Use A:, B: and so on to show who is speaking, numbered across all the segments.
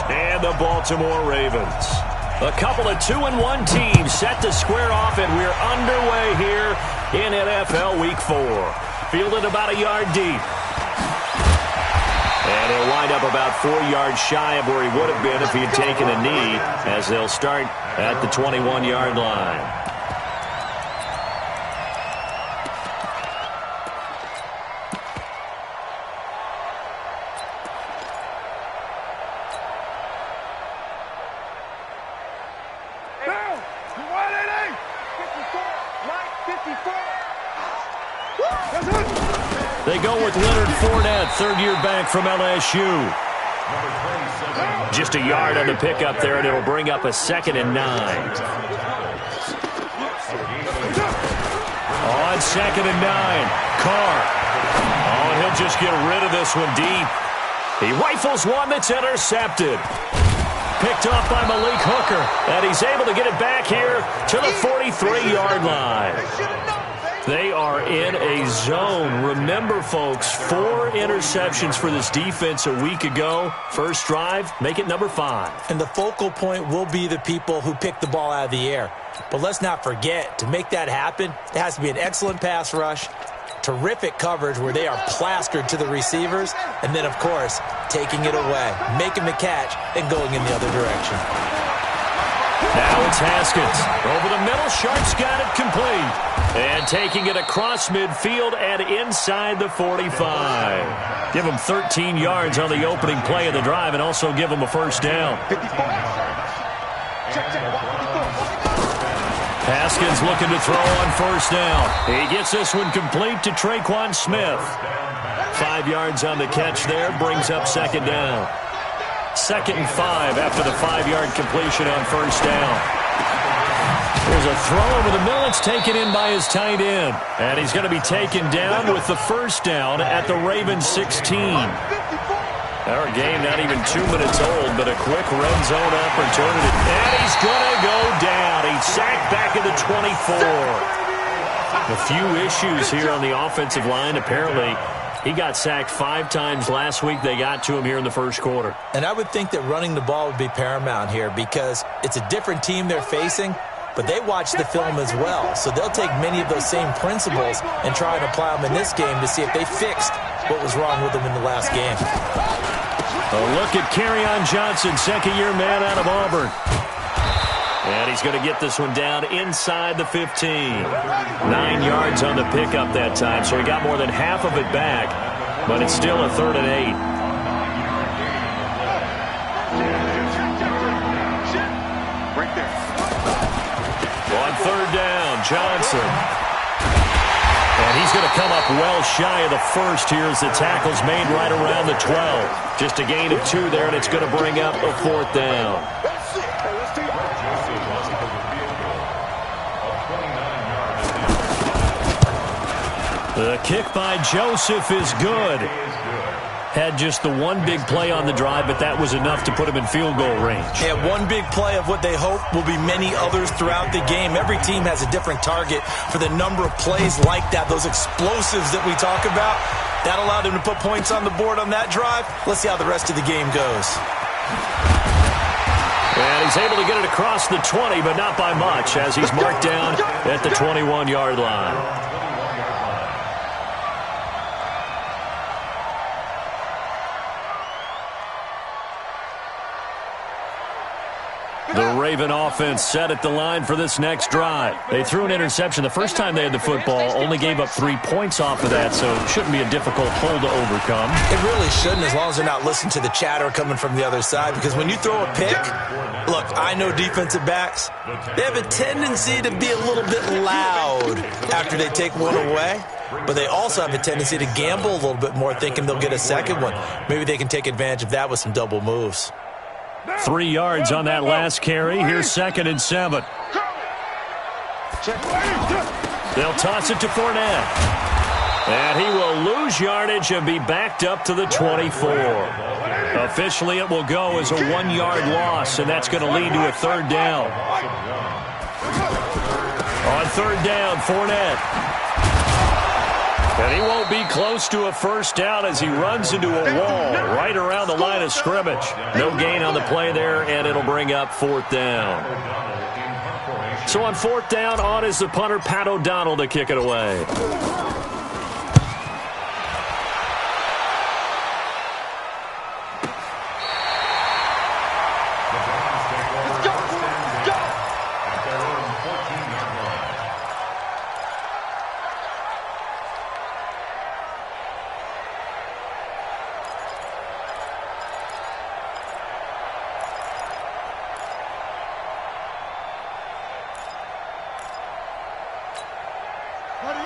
A: and the Baltimore Ravens. A couple of 2-1 teams set to square off, and we're underway here in NFL Week 4. Fielded about a yard deep. And he'll wind up about 4 yards shy of where he would have been if he had taken a knee, as they'll start at the 21-yard line. They go with Leonard Fournette, third-year back from LSU. Just a yard on the pickup there, and it'll bring up a 2nd and 9. On 2nd and 9, Carr. Oh, and he'll just get rid of this one deep. He rifles one that's intercepted. Picked off by Malik Hooker, and he's able to get it back here to the 43-yard line. They are in a zone. Remember, folks, 4 interceptions for this defense a week ago. First drive, make it number 5.
B: And the focal point will be the people who pick the ball out of the air. But let's not forget, to make that happen, there has to be an excellent pass rush, terrific coverage where they are plastered to the receivers, and then, of course, taking it away, making the catch, and going in the other direction.
A: Now it's Haskins. Over the middle, Sharp's got it complete. And taking it across midfield and inside the 45. Give him 13 yards on the opening play of the drive and also give him a first down. Haskins looking to throw on first down. He gets this one complete to Traquan Smith. 5 yards on the catch there, brings up 2nd down. 2nd and 5 after the 5-yard completion on first down. There's a throw over the middle. It's taken in by his tight end. And he's going to be taken down with the first down at the Ravens 16. Our game not even 2 minutes old, but a quick red zone opportunity. And he's going to go down. He's sacked back at the 24. A few issues here on the offensive line. Apparently, he got sacked 5 times last week. They got to him here in the first quarter.
B: And I would think that running the ball would be paramount here because it's a different team they're facing, but they watch the film as well. So they'll take many of those same principles and try and apply them in this game to see if they fixed what was wrong with them in the last game.
A: A look at Kerryon Johnson, second-year man out of Auburn. And he's going to get this one down inside the 15. 9 yards on the pickup that time, so he got more than half of it back, but it's still a 3rd and 8. On 3rd down, Johnson. And he's going to come up well shy of the first here as the tackle's made right around the 12. Just a gain of 2 there, and it's going to bring up a 4th down. The kick by Joseph is good. Had just the one big play on the drive, but that was enough to put him in field goal range.
B: Yeah, one big play of what they hope will be many others throughout the game. Every team has a different target for the number of plays like that, those explosives that we talk about. That allowed him to put points on the board on that drive. Let's see how the rest of the game goes.
A: And he's able to get it across the 20, but not by much, as he's marked down at the 21-yard line. The Raven offense set at the line for this next drive. They threw an interception the first time they had the football, only gave up 3 points off of that, so it shouldn't be a difficult hole to overcome.
B: It really shouldn't, as long as they're not listening to the chatter coming from the other side, because when you throw a pick, look, I know defensive backs, they have a tendency to be a little bit loud after they take one away, but they also have a tendency to gamble a little bit more, thinking they'll get a second one. Maybe they can take advantage of that with some double moves.
A: 3 yards on that last carry. Here's 2nd and 7. They'll toss it to Fournette. And he will lose yardage and be backed up to the 24. Officially, it will go as a 1-yard loss, and that's going to lead to a 3rd down. On 3rd down, Fournette. And he won't be close to a first down as he runs into a wall right around the line of scrimmage. No gain on the play there, and it'll bring up fourth down. So on fourth down, on is the punter, Pat O'Donnell, to kick it away.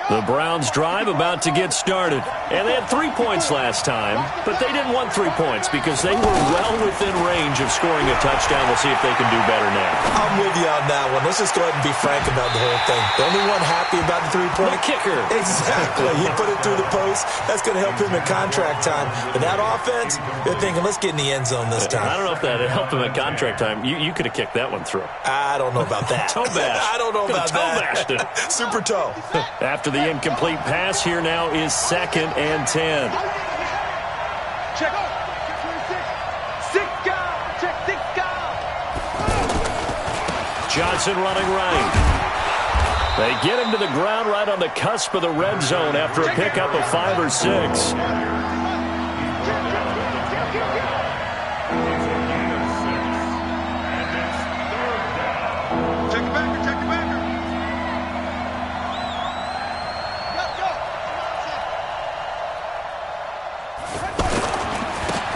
A: The Browns' drive about to get started. And they had 3 points last time, but they didn't want 3 points because they were well within range of scoring a touchdown. We'll see if they can do better now.
B: I'm with you on that one. Let's just go ahead and be frank about the whole thing. The only one happy about the 3-point?
A: The kicker.
B: Exactly. He put it through the post. That's going to help him in contract time. But that offense, they're thinking, let's get in the end zone this time.
A: I don't know if that helped him in contract time. You could have kicked that one through.
B: I don't know about that.
A: Toe bash.
B: I don't know about
A: toe
B: that.
A: Bashed it.
B: Super toe.
A: After the incomplete pass, here now is 2nd and 10.
C: Check. Check.
A: Johnson running right. They get him to the ground right on the cusp of the red zone after a pickup of 5 or 6.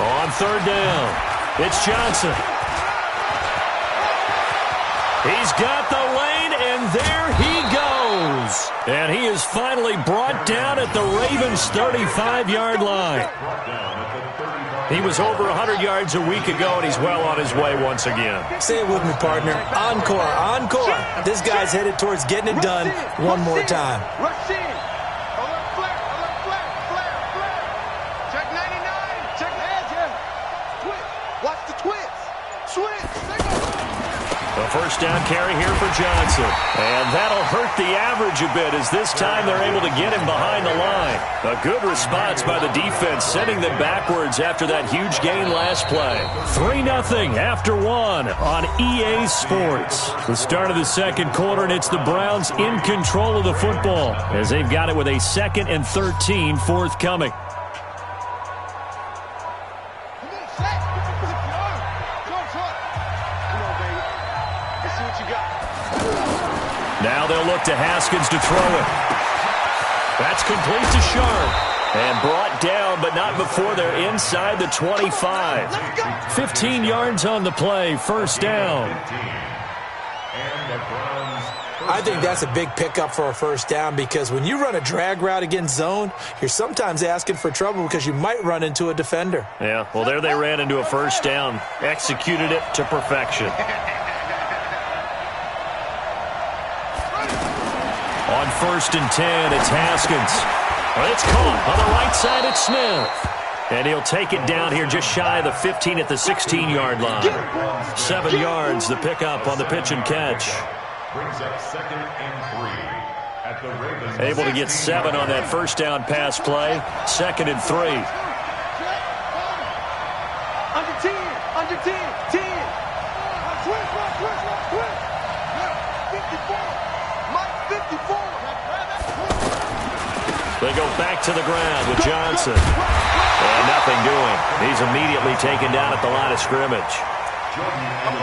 A: On third down, it's Johnson. He's got the lane, and there he goes. And he is finally brought down at the Ravens' 35-yard line. He was over 100 yards a week ago, and he's well on his way once again.
B: Say it with me, partner. Encore, encore. This guy's headed towards getting it done one more time.
C: Rush in. Alert flare. Check 99. Check the edge, yeah. Twist. Watch the twist. Switch.
A: The first down carry here for Johnson. And that'll hurt the average a bit as this time they're able to get him behind the line. A good response by the defense, sending them backwards after that huge gain last play. 3-0 after 1 on EA Sports. The start of the second quarter, and it's the Browns in control of the football as they've got it with a 2nd and 13 forthcoming. Now they'll look to Haskins to throw it. That's complete to Sharp. And brought down, but not before they're inside the 25. 15 yards on the play, first down.
B: I think that's a big pickup for a first down because when you run a drag route against zone, you're sometimes asking for trouble because you might run into a defender.
A: Yeah, well, there they ran into a first down. Executed it to perfection. On 1st and 10, it's Haskins. Well, it's caught. On the right side, it's Smith. And he'll take it down here just shy of the 15 at the 16-yard line. 7 yards, the pickup on the pitch and catch.
D: Brings up 2nd and 3 at the Ravens.
A: Able to get 7 on that first down pass play. 2nd and 3.
C: Under 10. 10. Twist. 54. Mike 54.
A: They go back to the ground with Johnson. And nothing doing. He's immediately taken down at the line of scrimmage.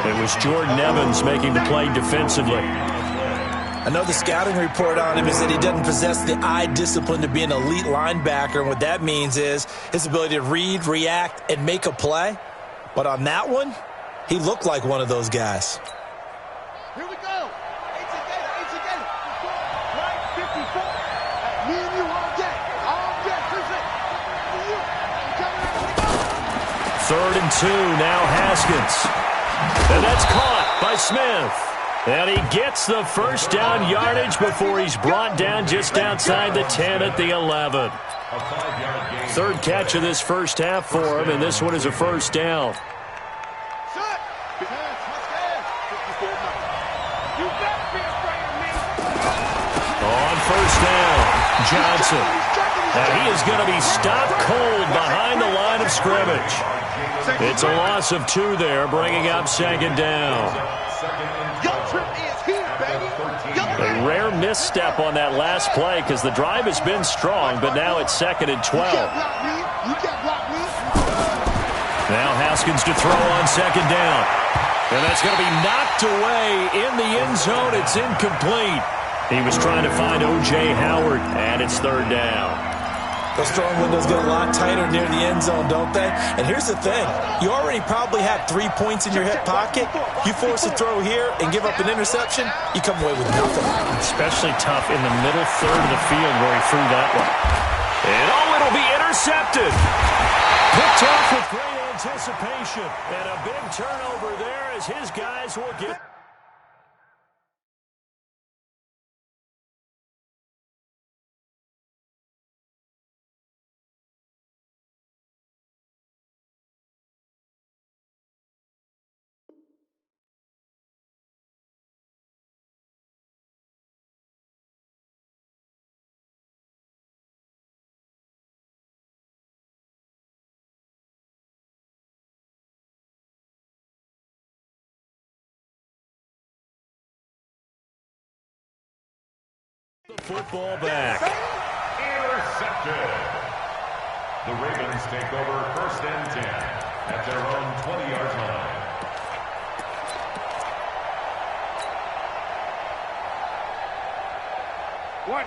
A: It was Jordan Evans making the play defensively.
B: I know the scouting report on him is that he doesn't possess the eye discipline to be an elite linebacker. And what that means is his ability to read, react, and make a play. But on that one, he looked like one of those guys.
C: Here we go. 54. Me and you all day.
A: Third and 2, now Haskins. And that's caught by Smith. And he gets the first down yardage before he's brought down just outside the 10 at the 11. Third catch of this first half for him, and this one is a first down. On first down, Johnson. And he is going to be stopped cold behind the line of scrimmage. It's a loss of 2 there, bringing up second down. A rare misstep on that last play because the drive has been strong, but now it's 2nd and 12. Now Haskins to throw on second down. And that's going to be knocked away in the end zone. It's incomplete. He was trying to find O.J. Howard, and it's 3rd down.
B: Those throwing windows get a lot tighter near the end zone, don't they? And here's the thing. You already probably have 3 points in your hip pocket. You force a throw here and give up an interception, you come away with nothing.
A: Especially tough in the middle third of the field where he threw that one. And it'll be intercepted. Picked off with great anticipation. And a big turnover there as his guys will get... The football back.
D: Intercepted. The Ravens take over 1st and 10 at their own 20-yard line.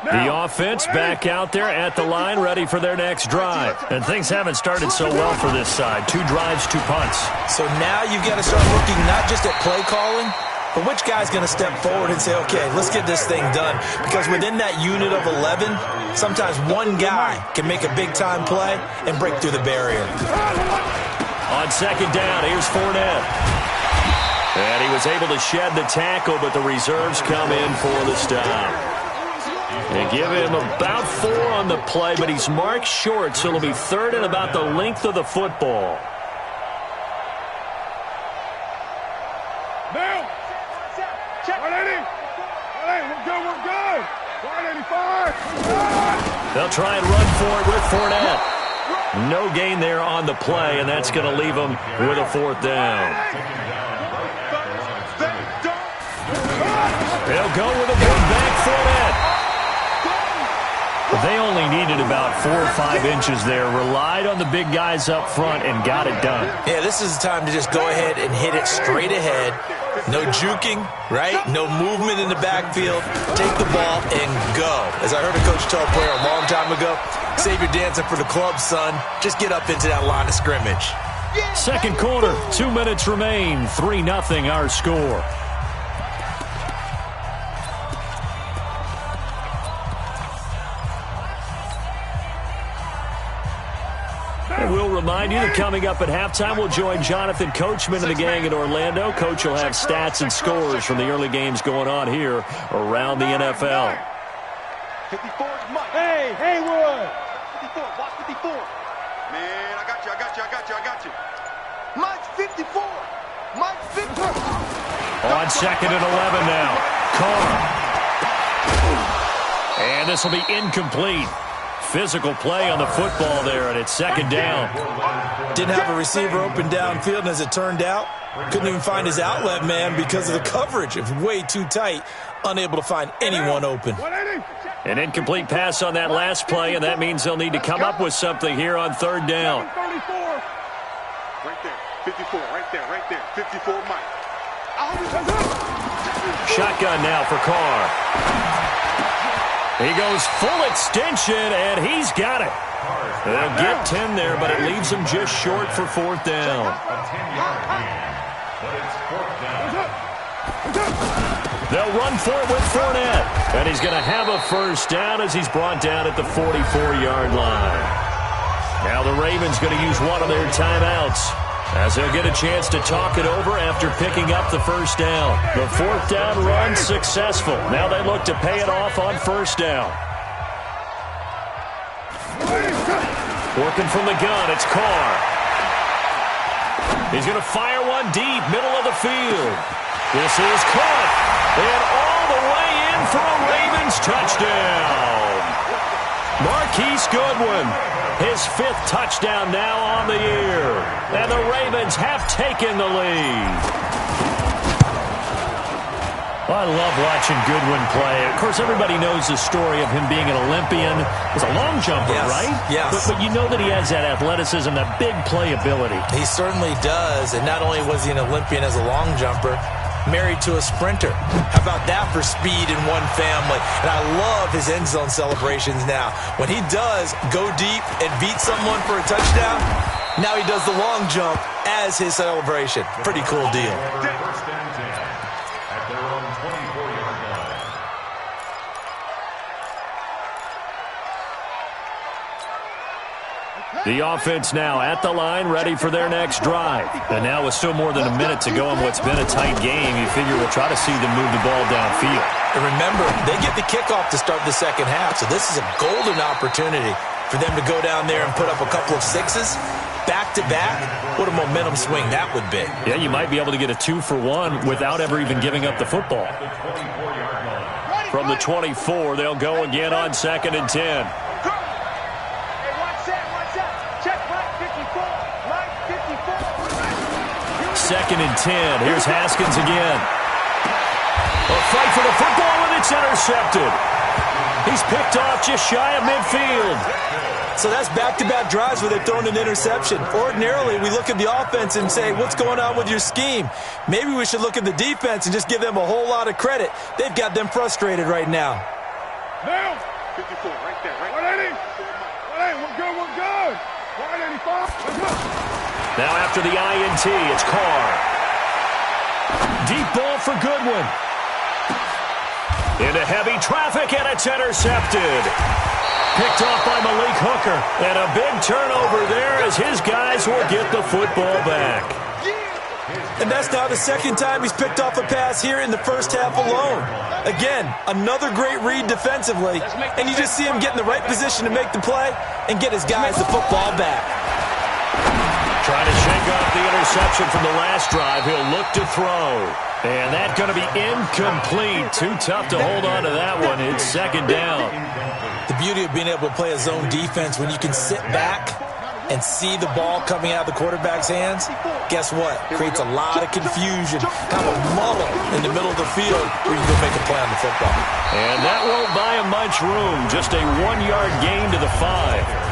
A: The offense back out there at the line, ready for their next drive. And things haven't started so well for this side. 2 drives, 2 punts.
B: So now you've got to start looking not just at play calling, but which guy's going to step forward and say, okay, let's get this thing done? Because within that unit of 11, sometimes one guy can make a big-time play and break through the barrier.
A: On second down, here's Fournette. And he was able to shed the tackle, but the reserves come in for the stop. They give him about 4 on the play, but he's marked short, so it'll be 3rd and about the length of the football.
E: Now, 180. We're good. 185.
A: They'll try and run for it with Fournette. No gain there on the play, and that's going to leave them with a 4th down. They'll go with a big back Fournette. They only needed about 4 or 5 inches there. Relied on the big guys up front and got it done.
B: Yeah, this is the time to just go ahead and hit it straight ahead. No juking, right? No movement in the backfield. Take the ball and go. As I heard a coach tell a player a long time ago, save your dancing for the club, son. Just get up into that line of scrimmage.
A: Second quarter, 2 minutes remain. 3-0 our score. And we'll remind you that coming up at halftime, we'll join Jonathan Coachman and the gang in Orlando. Coach will have stats and scores from the early games going on here around the NFL.
C: 54 is Mike.
E: Hey, Haywood.
C: 54, watch 54. Man, I got you. Mike's 54. Mike's 54.
A: On 2nd and 11 now. Carr. And this will be incomplete. Physical play on the football there, and it's 2nd down.
B: Didn't have a receiver open downfield, and as it turned out, couldn't even find his outlet man because of the coverage. It was way too tight, unable to find anyone open.
A: An incomplete pass on that last play, and that means they'll need to come up with something here on 3rd down.
C: Right there, 54, right there. 54, Mike.
A: Shotgun now for Carr. He goes full extension, and he's got it. They'll get 10 there, but it leaves him just short for 4th down.
D: A 10-yard gain, but it's 4th down.
A: They'll run for it with Fournette, and he's going to have a 1st down as he's brought down at the 44-yard line. Now the Ravens going to use one of their timeouts as they'll get a chance to talk it over after picking up the 1st down. The 4th down run successful. Now they look to pay it off on 1st down. Working from the gun, it's Carr. He's going to fire one deep, middle of the field. This is caught, and all the way in for a Ravens touchdown. Marquise Goodwin, his 5th touchdown now on the year. And the Ravens have taken the lead. I love watching Goodwin play. Of course, everybody knows the story of him being an Olympian. He's a long jumper, right?
B: Yes.
A: But you know that he has that athleticism, that big playability.
B: He certainly does. And not only was he an Olympian as a long jumper, married to a sprinter. How about that for speed in one family? And I love his end zone celebrations now. When he does go deep and beat someone for a touchdown, now he does the long jump as his celebration. Pretty cool deal.
D: First and 10 at their own 24-yard line.
A: The offense now at the line, ready for their next drive. And now with still more than a minute to go in what's been a tight game, you figure we'll try to see them move the ball downfield.
B: And remember, they get the kickoff to start the second half, so this is a golden opportunity for them to go down there and put up a couple of sixes back-to-back. What a momentum swing that would be.
A: Yeah, you might be able to get a 2-for-1 without ever even giving up the football. From the 24, they'll go again on 2nd and 10. Second and 10. Here's Haskins again. A fight for the football, and it's intercepted. He's picked off just shy of midfield.
B: So that's back-to-back drives where they've thrown an interception. Ordinarily, we look at the offense and say, what's going on with your scheme? Maybe we should look at the defense and just give them a whole lot of credit. They've got them frustrated right now.
E: Now,
C: 54, right there, right
E: 180. 180, we're good, we're good. 185, let's go.
A: Now after the INT, it's Carr. Deep ball for Goodwin. Into heavy traffic, and it's intercepted. Picked off by Malik Hooker. And a big turnover there as his guys will get the football back.
B: And that's now the second time he's picked off a pass here in the first half alone. Again, another great read defensively. And you just see him get in the right position to make the play and get his guys the football back.
A: Trying to shake off the interception from the last drive. He'll look to throw. And that's going to be incomplete. Too tough to hold on to that one. It's 2nd down.
B: The beauty of being able to play a zone defense when you can sit back and see the ball coming out of the quarterback's hands, guess what? Creates a lot of confusion, kind of a muddle in the middle of the field where you go make a play on the football.
A: And that won't buy him much room. Just a 1-yard gain to the 5.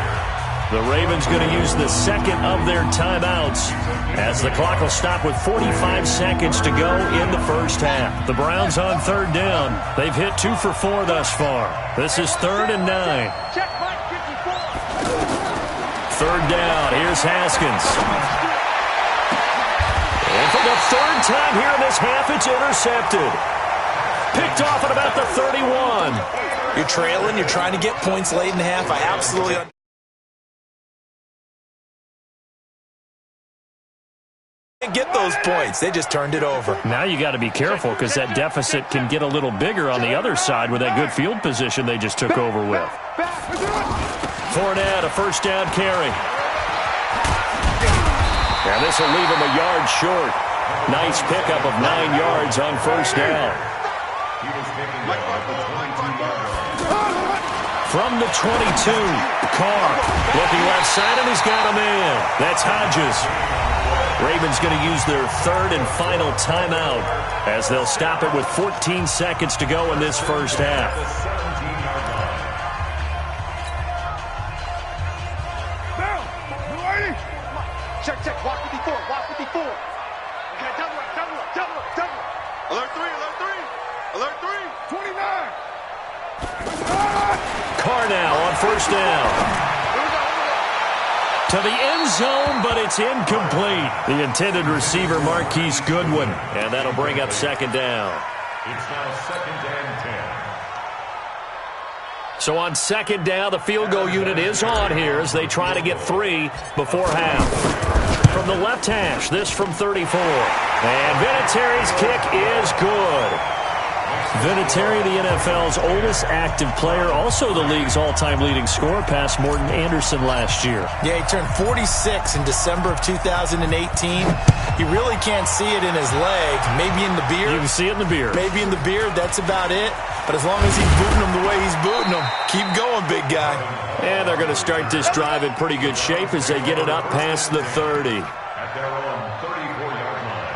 A: The Ravens going to use the second of their timeouts as the clock will stop with 45 seconds to go in the first half. The Browns on 3rd down. They've hit 2 for 4 thus far. This is 3rd and 9. Third down. Here's Haskins. And for the 3rd time here in this half, it's intercepted. Picked off at about the 31.
B: You're trailing. You're trying to get points late in the half. I absolutely get those points. They just turned it over.
A: Now you got to be careful because that deficit can get a little bigger on the other side with that good field position they just took over with. Fournette, a first down carry. And this will leave him a yard short. Nice pickup of 9 yards on first down. From the 22, Carr looking left side, and he's got a man. That's Hodges. Ravens going to use their 3rd and final timeout as they'll stop it with 14 seconds to go in this first half.
E: Now, 280.
C: Check, check, walk 54, walk 54. Okay, double up. Alert 3, alert 3.
E: 29.
A: Carr now on first down. To the end zone, but it's incomplete. The intended receiver, Marquise Goodwin. And that'll bring up 2nd down.
D: It's now 2nd and 10.
A: So on 2nd down, the field goal unit is on here as they try to get 3 before half. From the left hash, this from 34. And Vinatieri's kick is good. Vinatieri, the NFL's oldest active player, also the league's all-time leading scorer, past Morton Anderson last year.
B: Yeah, he turned 46 in December of 2018. You really can't see it in his leg. Maybe in the beard.
A: You can see it in the beard.
B: Maybe in the beard. That's about it. But as long as he's booting them the way he's booting them, keep going, big guy.
A: And they're going to start this drive in pretty good shape as they get it up past the 30.
D: At their own 34-yard line.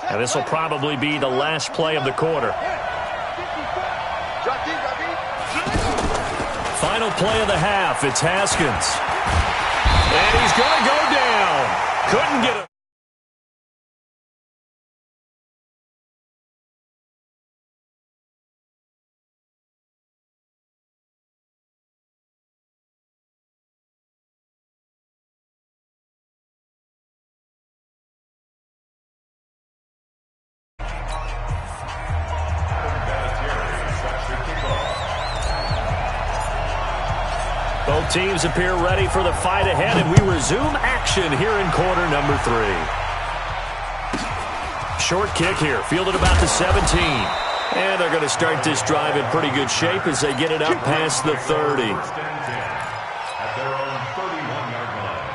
A: Now this will probably be the last play of the quarter. Final play of the half. It's Haskins. And he's going to go down. Couldn't get it. Both teams appear ready for the fight ahead, and we resume action here in quarter number 3. Short kick here, fielded about the 17. And they're going to start this drive in pretty good shape as they get it up past the 30.
D: At their own 31-yard line.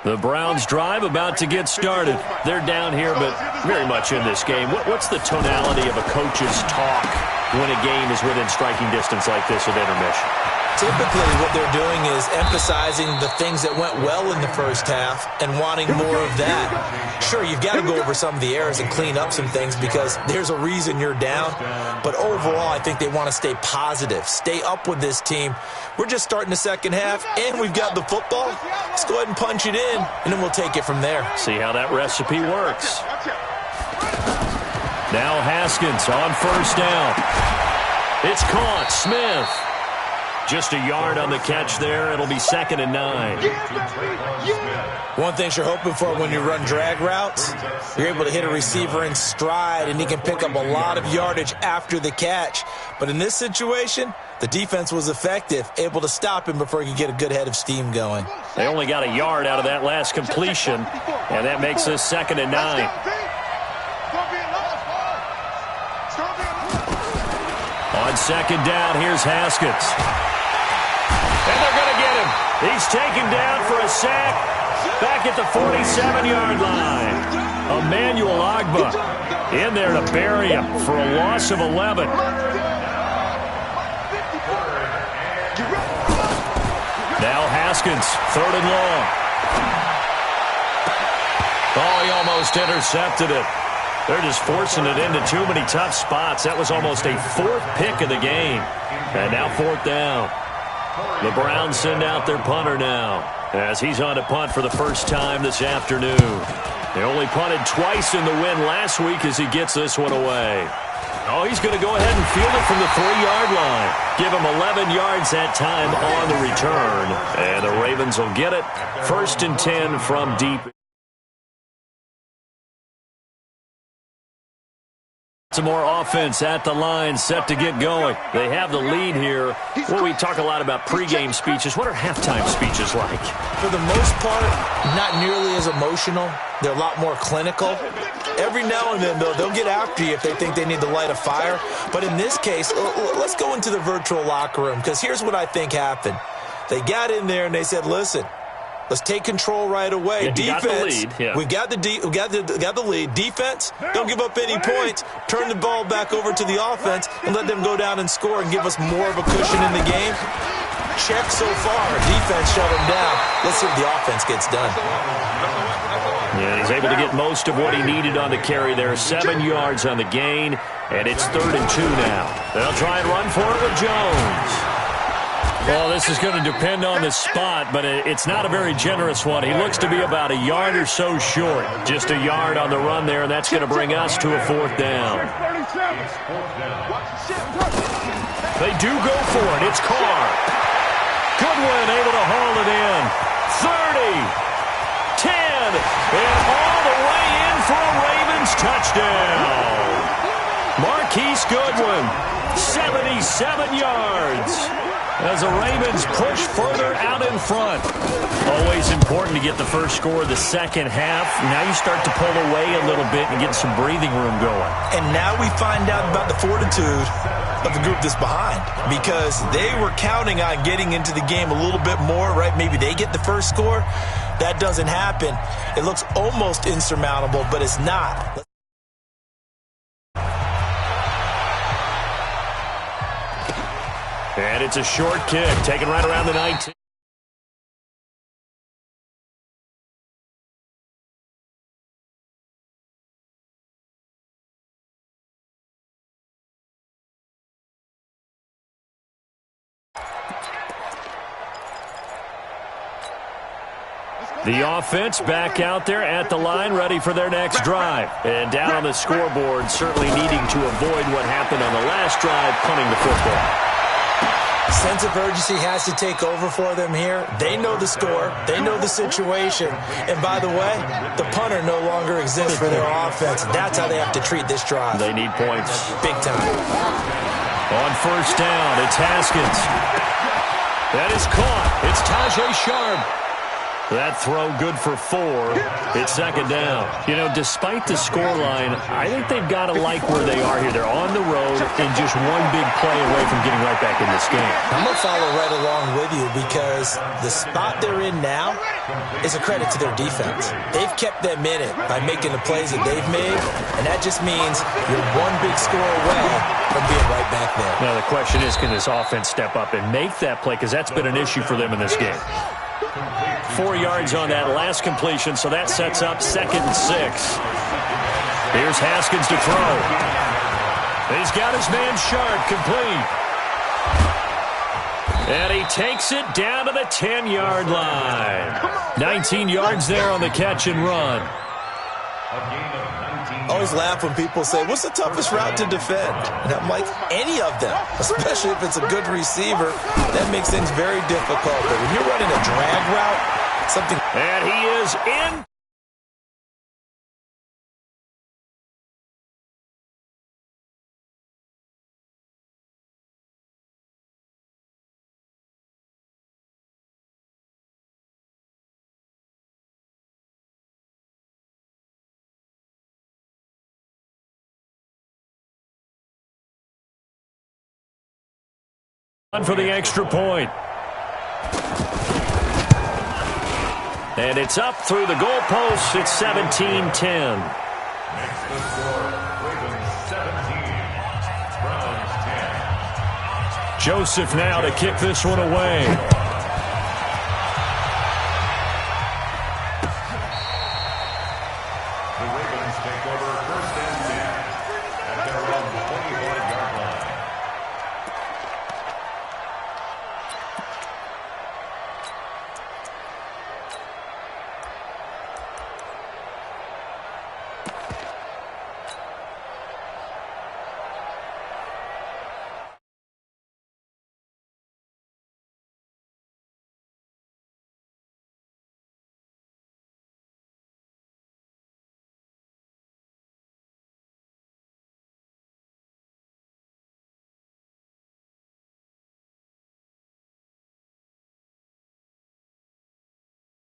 A: The Browns drive about to get started. They're down here, but very much in this game. What's the tonality of a coach's talk when a game is within striking distance like this at intermission?
B: Typically, what they're doing is emphasizing the things that went well in the first half and wanting more of that. Sure, you've got to go over some of the errors and clean up some things because there's a reason you're down. But overall, I think they want to stay positive, stay up with this team. We're just starting the second half, and we've got the football. Let's go ahead and punch it in, and then we'll take it from there.
A: See how that recipe works. Now Haskins on first down. It's caught. Smith. Just a yard on the catch there. It'll be 2nd and 9.
B: One thing you're hoping for when you run drag routes, you're able to hit a receiver in stride, and he can pick up a lot of yardage after the catch. But in this situation, the defense was effective, able to stop him before he could get a good head of steam going.
A: They only got a yard out of that last completion, and that makes this 2nd and 9. On second down, here's Haskins. And they're going to get him. He's taken down for a sack back at the 47-yard line. Emmanuel Ogbah in there to bury him for a loss of 11. Now Haskins, 3rd and long. Oh, he almost intercepted it. They're just forcing it into too many tough spots. That was almost a 4th pick of the game. And now 4th down. The Browns send out their punter now as he's on to punt for the first time this afternoon. They only punted twice in the win last week as he gets this one away. Oh, he's going to go ahead and field it from the 3-yard line. Give him 11 yards that time on the return. And the Ravens will get it. 1st and 10 from deep. Some more offense at the line, set to get going. They have the lead here. Well, we talk a lot about pregame speeches. What are halftime speeches like?
B: For the most part, not nearly as emotional. They're a lot more clinical. Every now and then, though, they'll get after you if they think they need to light a fire. But in this case, let's go into the virtual locker room, because here's what I think happened. They got in there and they said, listen, let's take control right away.
A: Yeah,
B: defense,
A: got the lead. Yeah.
B: we got the lead. Defense, don't give up any points. Turn the ball back over to the offense and let them go down and score and give us more of a cushion in the game. Check so far. Defense shut them down. Let's see if the offense gets done.
A: Yeah, he's able to get most of what he needed on the carry there. 7 yards on the gain, and it's 3rd and 2 now. They'll try and run for it with Jones. Well, this is going to depend on the spot, but it's not a very generous one. He looks to be about a yard or so short. Just a yard on the run there, and that's going to bring us to a 4th down. They do go for it. It's Carr. Goodwin able to haul it in. 30, 10, and all the way in for a Ravens touchdown. Marquise Goodwin, 77 yards. as the Ravens push further out in front. Always important to get the first score of the second half. Now you start to pull away a little bit and get some breathing room going.
B: And now we find out about the fortitude of the group that's behind, because they were counting on getting into the game a little bit more, right? Maybe they get the first score. That doesn't happen. It looks almost insurmountable, but it's not.
A: And it's a short kick, taken right around the 19. The offense back out there at the line, ready for their next drive. And down on the scoreboard, certainly needing to avoid what happened on the last drive, punting the football.
B: Sense of urgency has to take over for them here. They know the score. They know the situation. And by the way, the punter no longer exists for their offense. That's how they have to treat this drive.
A: They need points.
B: Big time.
A: On first down, it's Haskins. That is caught. It's Tajay Sharp. That throw good for 4. It's second down. You know, despite the scoreline, I think they've got to like where they are here. They're on the road and just one big play away from getting right back in this game.
B: I'm going to follow right along with you, because the spot they're in now is a credit to their defense. They've kept them in it by making the plays that they've made, and that just means you're one big score away from being right back there.
A: Now, the question is, can this offense step up and make that play? Because that's been an issue for them in this game. 4 yards on that last completion, so that sets up 2nd and 6. Here's Haskins to throw. He's got his man Sharp, complete. And he takes it down to the 10-yard line. 19 yards there on the catch and run.
B: I always laugh when people say, what's the toughest route to defend? And I'm like, any of them, especially if it's a good receiver. That makes things very difficult. But when you're running a drag route, something...
A: And he is in. For the extra point. And it's up through the goalposts. It's 17-10.
D: Makes the score, Ravens 17, Browns 10.
A: Joseph now to kick this one away.
D: The Ravens take over 1st and 10 at their own 25-yard line.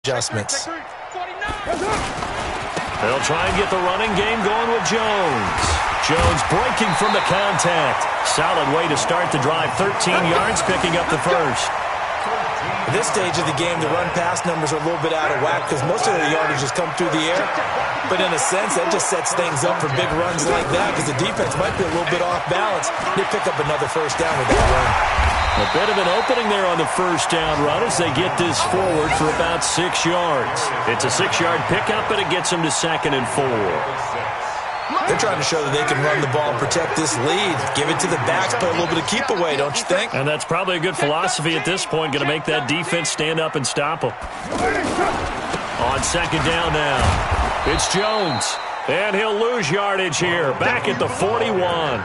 B: Adjustments.
A: They'll try and get the running game going with Jones. Jones breaking from the contact. Solid way to start the drive. 13 yards, picking up the first.
B: At this stage of the game, the run-pass numbers are a little bit out of whack because most of their yardage has come through the air. But in a sense, that just sets things up for big runs like that because the defense might be a little bit off balance. They pick up another first down with that run.
A: A bit of an opening there on the first down run as they get this forward for about 6 yards. It's a 6-yard pickup, but it gets them to 2nd and 4.
B: They're trying to show that they can run the ball and protect this lead. Give it to the backs, play a little bit of keep away, don't you think?
A: And that's probably a good philosophy at this point, going to make that defense stand up and stop them. On 2nd down now, it's Jones. And he'll lose yardage here, back at the 41.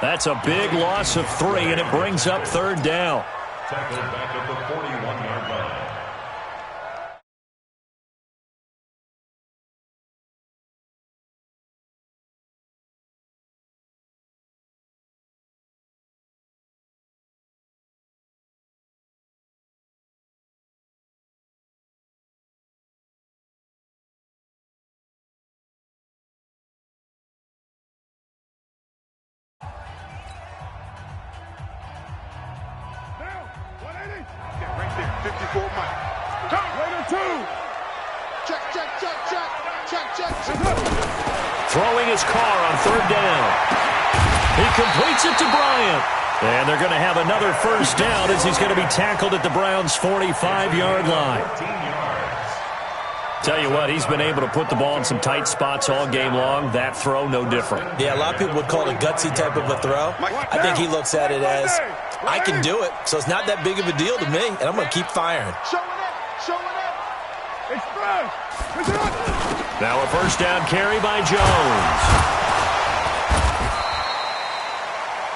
A: That's a big loss of 3, and it brings up 3rd down.
D: Tackled back at the 41-yard line.
C: 54 Mike.
E: Later, 2.
C: Check.
A: Throwing his car on third down. He completes it to Bryant. And they're going to have another first down as he's going to be tackled at the Browns' 45-yard line. Tell you what, he's been able to put the ball in some tight spots all game long. That throw, no different.
B: Yeah, a lot of people would call it a gutsy type of a throw. I think he looks at it as, I can do it, so it's not that big of a deal to me, and I'm going to keep firing.
C: Show it.
E: Express.
A: Now a first down carry by Jones.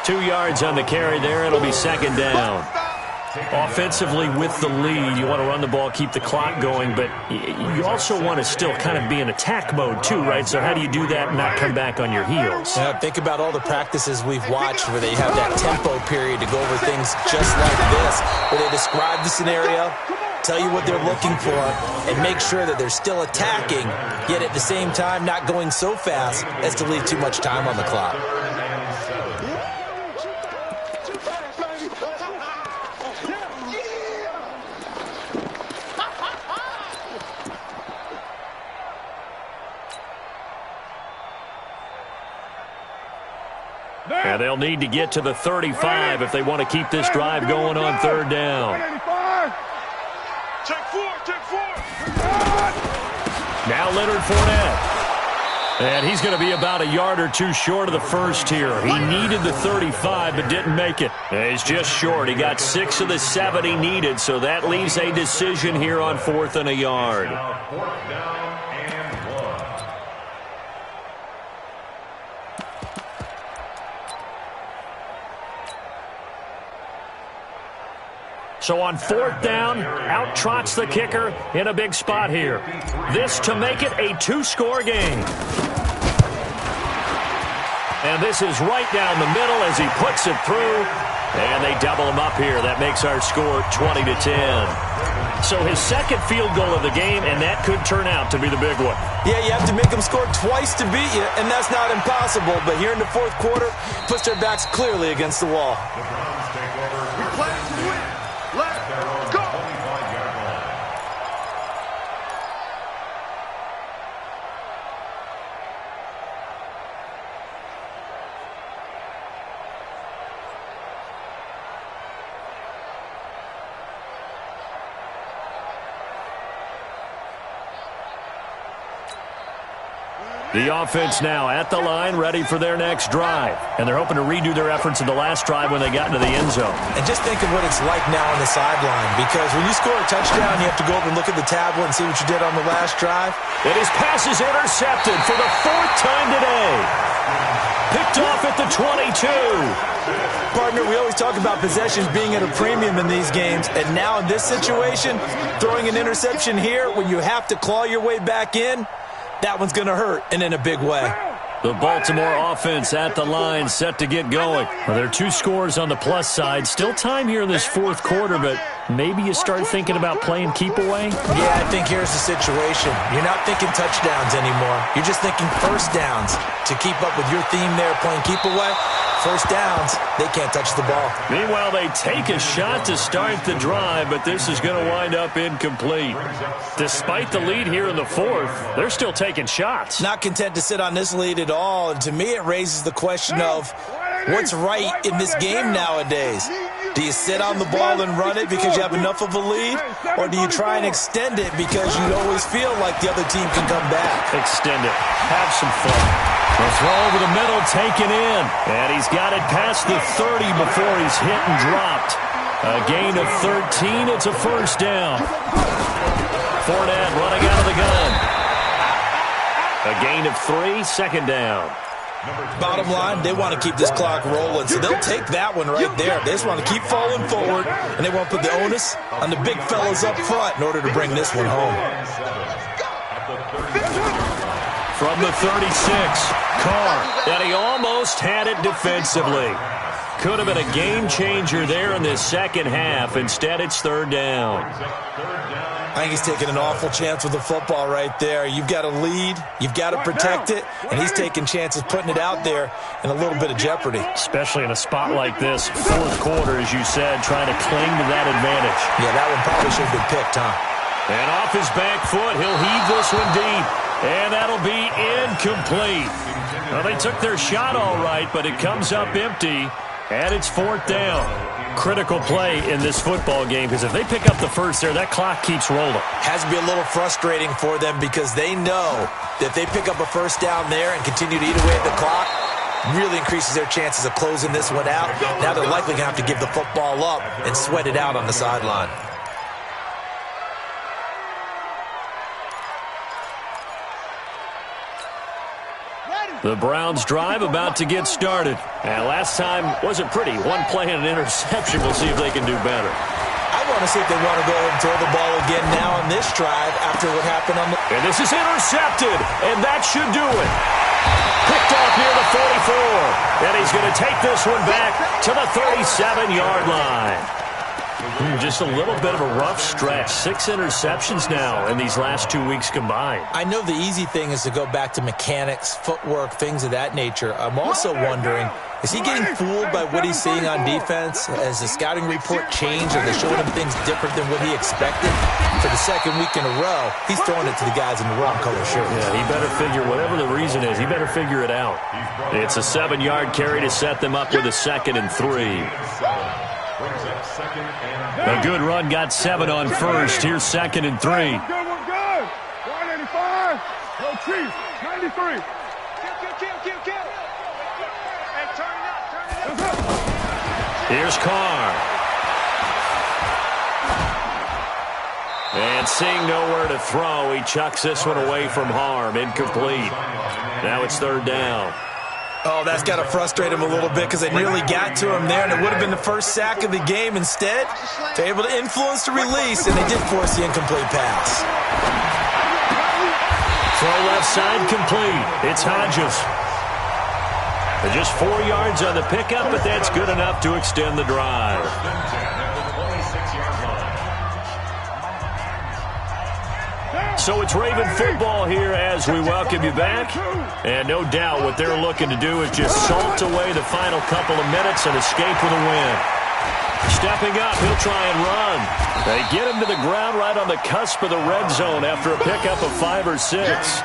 A: 2 yards on the carry there. It'll be second down. Offensively with the lead, you want to run the ball, keep the clock going, but you also want to still kind of be in attack mode too, right? So how do you do that and not come back on your heels?
B: Yeah, think about all the practices we've watched where they have that tempo period to go over things just like this, where they describe the scenario, tell you what they're looking for, and make sure that they're still attacking, yet at the same time not going so fast as to leave too much time on the clock.
A: And they'll need to get to the 35 if they want to keep this drive going on third down.
C: Check four.
A: Now Leonard Fournette. And he's going to be about a yard or two short of the first here. He needed the 35 but didn't make it. And he's just short. He got 6 of the 7 he needed, so that leaves a decision here on 4th and a yard.
D: Fourth down and 1.
A: So on 4th down, out trots the kicker in a big spot here. This to make it a 2-score game. And this is right down the middle as he puts it through. And they double him up here. That makes our score 20-10. So his second field goal of the game, and that could turn out to be the big one.
B: Yeah, you have to make them score twice to beat you, and that's not impossible. But here in the fourth quarter, puts their backs clearly against the wall.
D: The Browns take over.
C: We play to win. Let's go.
D: 25-yard line.
A: The offense now at the line, ready for their next drive. And they're hoping to redo their efforts in the last drive when they got into the end zone.
B: And just think of what it's like now on the sideline, because when you score a touchdown, you have to go over and look at the tablet and see what you did on the last drive.
A: And his pass is intercepted for the 4th time today. Picked off at the 22.
B: Partner, we always talk about possessions being at a premium in these games, and now in this situation, throwing an interception here when you have to claw your way back in, that one's going to hurt, and in a big way.
A: The Baltimore offense at the line, set to get going. Well, there are 2 scores on the plus side. Still time here in this 4th quarter, but maybe you start thinking about playing keep away?
B: Yeah, I think here's the situation. You're not thinking touchdowns anymore. You're just thinking first downs. To keep up with your theme there, playing keep away, first downs, they can't touch the ball.
A: Meanwhile, they take a shot to start the drive, but this is going to wind up incomplete. Despite the lead here in the 4th, they're still taking shots.
B: Not content to sit on this lead at all, and to me it raises the question of what's right in this game nowadays. Do you sit on the ball and run it because you have enough of a lead, or do you try and extend it because you always feel like the other team can come back?
A: Extend it. Have some fun. The throw over the middle, taken in. And he's got it past the 30 before he's hit and dropped. A gain of 13. It's a first down. Fournette running out of the gun. A gain of 3, second down.
B: Bottom line, they want to keep this clock rolling, so they'll take that one right there. They just want to keep falling forward, and they want to put the onus on the big fellas up front in order to bring this one home.
A: From the 36, Carr, and he almost had it defensively. Could have been a game changer there in this second half. Instead, it's third down.
B: I think he's taking an awful chance with the football right there. You've got to lead, you've got to protect it, and he's taking chances putting it out there in a little bit of jeopardy.
A: Especially in a spot like this, fourth quarter, as you said, trying to cling to that advantage.
B: Yeah, that one probably should have been picked, huh?
A: And off his back foot, he'll heave this one deep. And that'll be incomplete. Well, they took their shot all right, but it comes up empty, and it's fourth down. Critical play in this football game, because if they pick up the first there, that clock keeps rolling.
B: Has to be a little frustrating for them because they know that if they pick up a first down there and continue to eat away at the clock, really increases their chances of closing this one out. Now they're likely going to have to give the football up and sweat it out on the sideline.
A: The Browns drive about to get started. And last time wasn't pretty. One play and an interception. We'll see if they can do better.
B: I want to see if they want to go ahead and throw the ball again now on this drive after what happened on the...
A: And this is intercepted, and that should do it. Picked off near the 44. And he's going to take this one back to the 37-yard line. Just a little bit of a rough stretch. 6 interceptions now in these last 2 weeks combined.
B: I know the easy thing is to go back to mechanics, footwork, things of that nature. I'm also wondering, is he getting fooled by what he's seeing on defense? Has the scouting report changed? Are they showing him things different than what he expected? For the second week in a row, he's throwing it to the guys in the wrong color shirts.
A: Yeah, he better figure, whatever the reason is, he better figure it out. It's a 7-yard carry to set them up with a 2nd and 3. A good run got 7 on first. Here's 2nd and 3.
E: We're good. 185. Go Chiefs. 93.
C: Kill. And turn it up.
A: Here's Carr. And seeing nowhere to throw, he chucks this one away from harm. Incomplete. Now it's third down.
B: Oh, that's got to frustrate him a little bit because they nearly got to him there, and it would have been the first sack of the game. Instead, they're able to influence the release, and they did force the incomplete pass.
A: Throw left side complete. It's Hodges. Just 4 yards on the pickup, but that's good enough to extend the drive. So it's Raven football here as we welcome you back. And no doubt what they're looking to do is just salt away the final couple of minutes and escape with a win. Stepping up, he'll try and run. They get him to the ground right on the cusp of the red zone after a pickup of 5 or 6.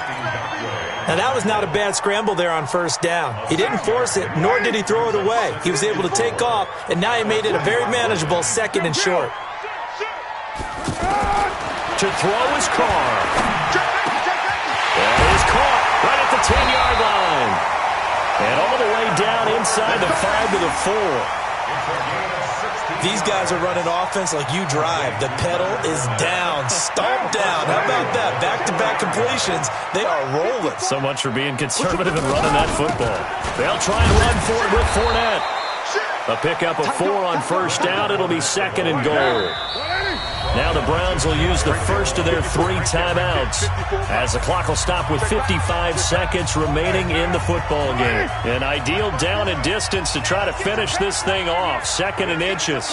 B: Now, that was not a bad scramble there on first down. He didn't force it, nor did he throw it away. He was able to take off, and now he made it a very manageable 2nd and short.
A: To throw is Carr. That is caught right at the 10-yard line. And all the way down inside the 5 to the 4.
B: These guys are running offense like you drive. The pedal is down, stomped down. How about that? Back-to-back completions. They are rolling.
A: So much for being conservative and running that football. They'll try and run for it with Fournette. A pickup of 4 on first down. It'll be 2nd and goal. Now the Browns will use the first of their 3 timeouts as the clock will stop with 55 seconds remaining in the football game. An ideal down and distance to try to finish this thing off. 2nd and inches.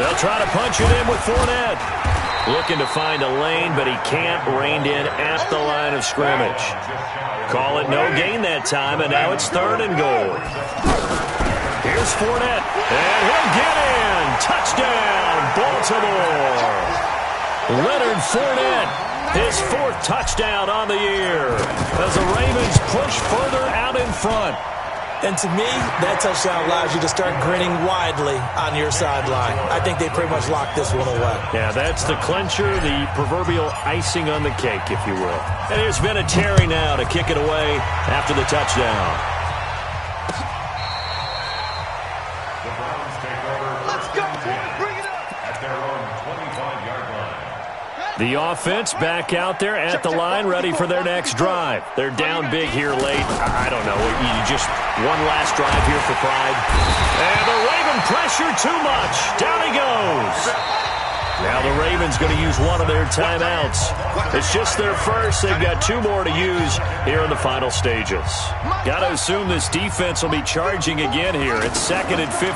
A: They'll try to punch it in with Fournette. Looking to find a lane, but he can't. Reined in at the line of scrimmage. Call it no gain that time, and now it's 3rd and goal. Here's Fournette, and he'll get in. Touchdown, Baltimore. Leonard Fournette, his 4th touchdown on the year as the Ravens push further out in front.
B: And to me, that touchdown allows you to start grinning widely on your sideline. I think they pretty much locked this one away.
A: Yeah, that's the clincher, the proverbial icing on the cake, if you will. And here's Vinatieri now to kick it away after the touchdown. The offense back out there at the line, ready for their next drive. They're down big here late. I don't know. You just one last drive here for pride. And the Raven pressure too much. Down he goes. Now the Ravens going to use one of their timeouts. It's just their first. They've got 2 more to use here in the final stages. Got to assume this defense will be charging again here. It's 2nd and 15.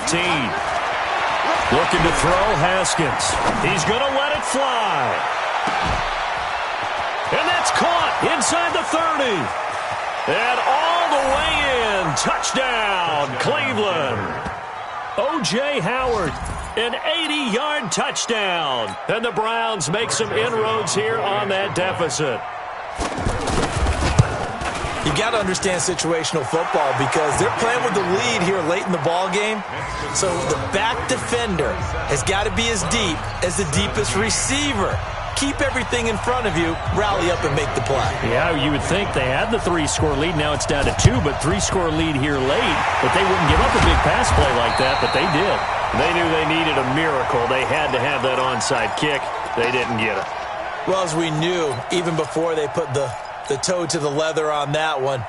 A: Looking to throw, Haskins. He's going to let it fly. And that's caught inside the 30. And all the way in. Touchdown, Cleveland. O.J. Howard, an 80-yard touchdown. And the Browns make some inroads here on that deficit.
B: You got to understand situational football because they're playing with the lead here late in the ball game. So the back defender has got to be as deep as the deepest receiver. Keep everything in front of you, rally up and make the play.
A: Yeah, you would think they had the 3-score lead. Now it's down to 2, but 3-score lead here late. But they wouldn't give up a big pass play like that, but they did. They knew they needed a miracle. They had to have that onside kick. They didn't get it.
B: Well, as we knew, even before they put the toe to the leather on that one,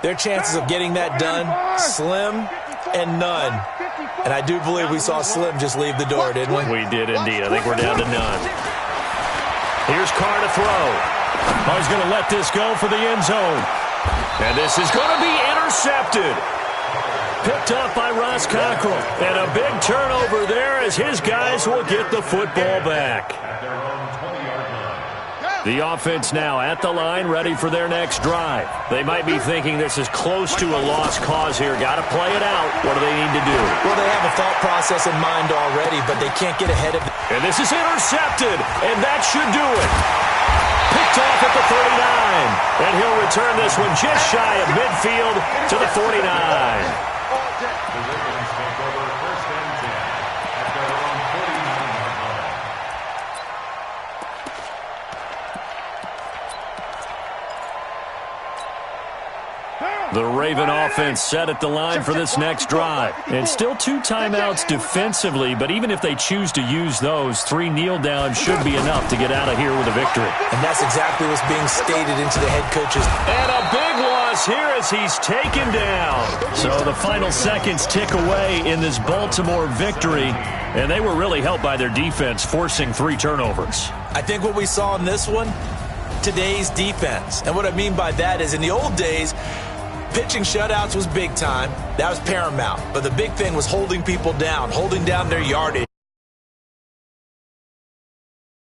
B: their chances of getting that done, slim and none. And I do believe we saw Slim just leave the door, didn't we?
A: We did indeed. I think we're down to none. Here's Carr to throw. Oh, he's going to let this go for the end zone. And this is going to be intercepted. Picked up by Ross Cockrell. And a big turnover there as his guys will get the football back. The offense now at the line, ready for their next drive. They might be thinking this is close to a lost cause here. Got to play it out. What do they need to do?
B: Well, they have a thought process in mind already, but they can't get ahead of it.
A: And this is intercepted, and that should do it. Picked off at the 39. And he'll return this one just shy of midfield to the 49.
D: The Ravens take over 1st and 10 at their own 49-yard line.
A: The Raven offense set at the line for this next drive. And still 2 timeouts defensively, but even if they choose to use those, 3 kneel downs should be enough to get out of here with a victory.
B: And that's exactly what's being stated into the head coaches.
A: And a big loss here as he's taken down. So the final seconds tick away in this Baltimore victory, and they were really helped by their defense, forcing 3 turnovers.
B: I think what we saw in this one, today's defense. And what I mean by that is in the old days, pitching shutouts was big time. That was paramount. But the big thing was holding people down, holding down their yardage.